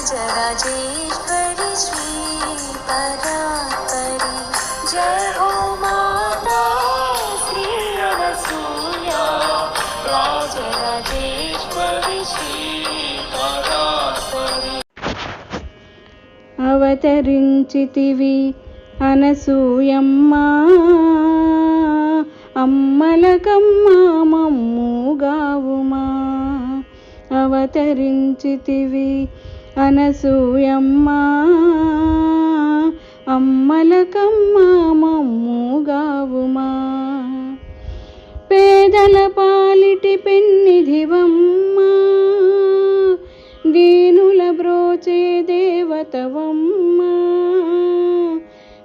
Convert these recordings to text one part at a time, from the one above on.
राजराजेश्वरी श्री परात्परी जय हो माता श्री अनसूया राजराजेश्वरी श्री परात्परी అవతరించితివి అనసూయమ్మా అమ్మలకమ్మా మమ్ముగావుమా అవతరించితివి అనసూయమ్మా అమ్మలకమ్మా మమ్ముగావుమా పేదల పాలిటి పెన్నిధివమ్మా దీనుల బ్రోచే దేవతవమ్మా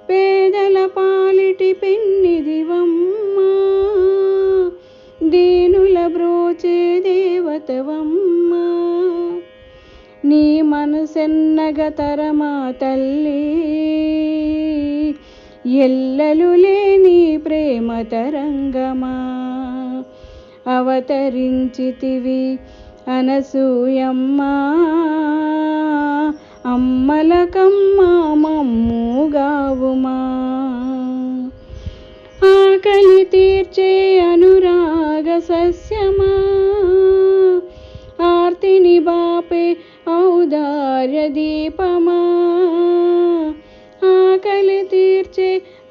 పేదల పాలిటి పెన్నిధివమ్మా దీనుల బ్రోచే దేవతవమ్మా నీ మనసెన్నగ తరమా తల్లి ఎల్లలు లేని ప్రేమ తరంగమా అవతరించితివి అనసూయమ్మా అమ్మలకమ్మా మమ్ముగావుమా ఆకలి తీర్చే అనురాగ సస్యమా ఆర్తిని బాపే ఔదార్య దీపమా ఆకలి తీర్చే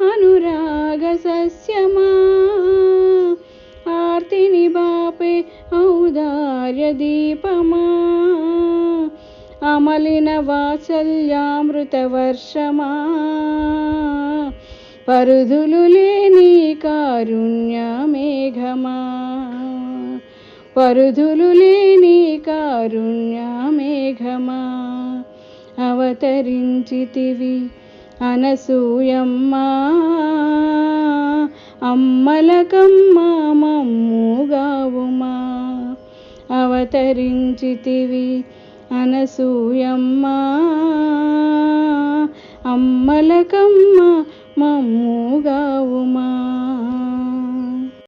అనురాగ సస్యమా ఆర్తిని బాపే ఔదార్య దీపమా అమలిన వాత్సల్యామృత వర్షమా పరుదులు లేని కారుణ్య మేఘమా పరుదులు లేని కారుణ్య మేఘమా అవతరించితివి అనసూయమ్మా అమ్మలకమ్మా మమ్ముగావుమా అవతరించితివి అనసూయమ్మా అమ్మలకమ్మా మమ్ముగావుమా